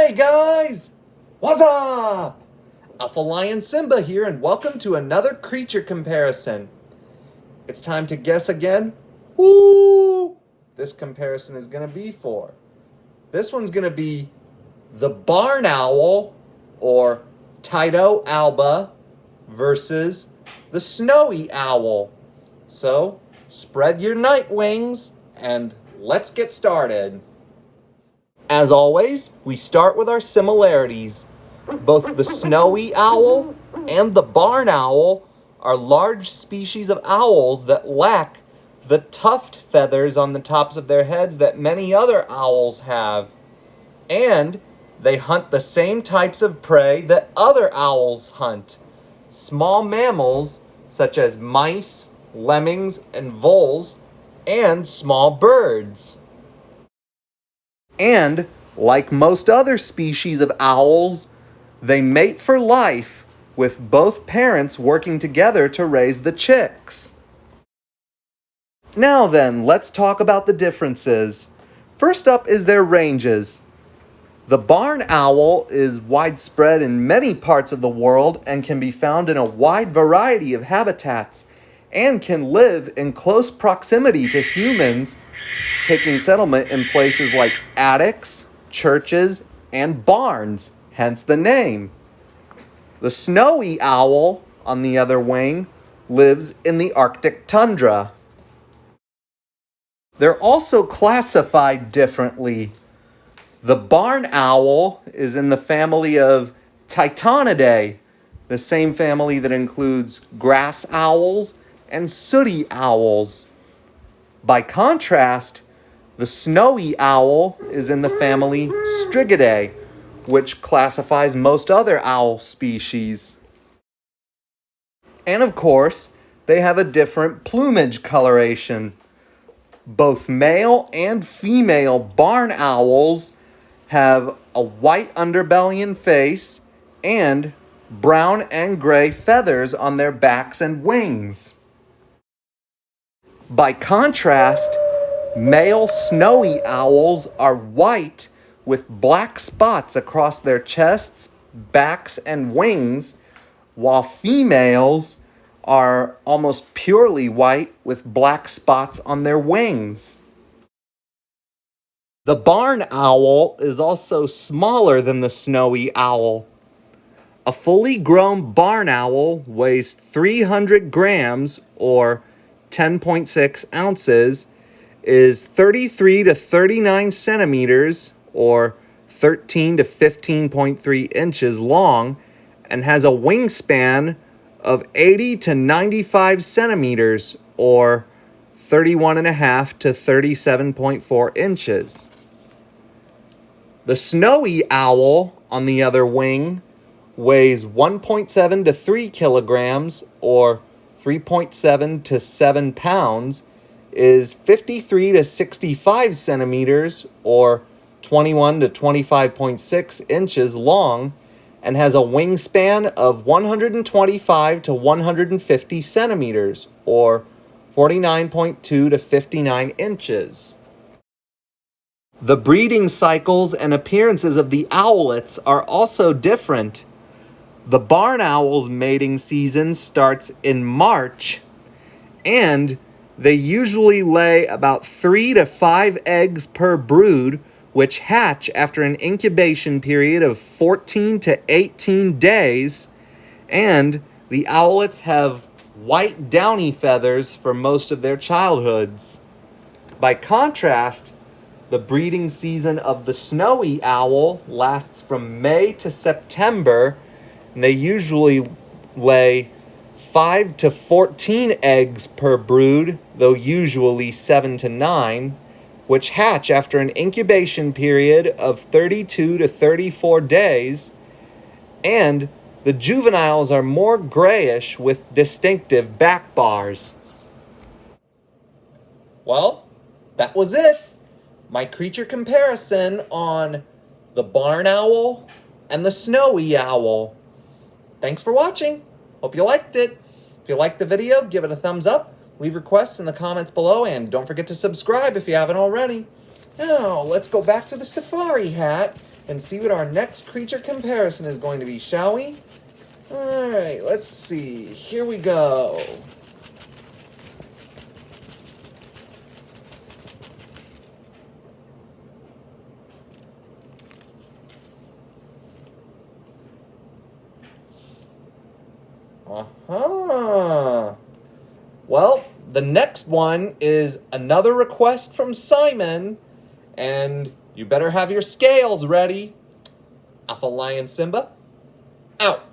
Hey guys! What's up? Alpha Lion Simba here, and welcome to another creature comparison. It's time to guess again who this comparison is going to be for. This one's going to be the barn owl, or Tyto alba, versus the snowy owl. So, spread your night wings, and let's get started. As always, we start with our similarities. Both the snowy owl and the barn owl are large species of owls that lack the tuft feathers on the tops of their heads that many other owls have. And they hunt the same types of prey that other owls hunt. Small mammals such as mice, lemmings, and voles, and small birds. And, like most other species of owls, they mate for life, with both parents working together to raise the chicks. Now then, let's talk about the differences. First up is their ranges. The barn owl is widespread in many parts of the world and can be found in a wide variety of habitats, and can live in close proximity to humans, taking settlement in places like attics, churches, and barns, hence the name. The snowy owl, on the other wing, lives in the Arctic tundra. They're also classified differently. The barn owl is in the family of Titonidae, the same family that includes grass owls and sooty owls. By contrast, the snowy owl is in the family Strigidae, which classifies most other owl species. And of course, they have a different plumage coloration. Both male and female barn owls have a white underbelly and face, and brown and gray feathers on their backs and wings. By contrast, male snowy owls are white with black spots across their chests, backs, and wings, while females are almost purely white with black spots on their wings. The barn owl is also smaller than the snowy owl. A fully grown barn owl weighs 300 grams, or 10.6 ounces, is 33 to 39 centimeters, or 13 to 15.3 inches long, and has a wingspan of 80 to 95 centimeters, or 31.5 to 37.4 inches. The snowy owl, on the other wing, weighs 1.7 to 3 kilograms, or 3.7 to 7 pounds, is 53 to 65 centimeters, or 21 to 25.6 inches long, and has a wingspan of 125 to 150 centimeters, or 49.2 to 59 inches. The breeding cycles and appearances of the owlets are also different. The barn owl's mating season starts in March, and they usually lay about 3 to 5 eggs per brood, which hatch after an incubation period of 14 to 18 days, and the owlets have white downy feathers for most of their childhoods. By contrast, the breeding season of the snowy owl lasts from May to September, and they usually lay 5 to 14 eggs per brood, though usually 7 to 9, which hatch after an incubation period of 32 to 34 days, and the juveniles are more grayish with distinctive back bars. Well, that was it. My creature comparison on the barn owl and the snowy owl. Thanks for watching. Hope you liked it. If you liked the video, give it a thumbs up, leave requests in the comments below, and don't forget to subscribe if you haven't already. Now, let's go back to the safari hat and see what our next creature comparison is going to be, shall we? Alright, let's see. Here we go. Uh-huh. Well, the next one is another request from Simon, and you better have your scales ready. Alpha Lion Simba, out.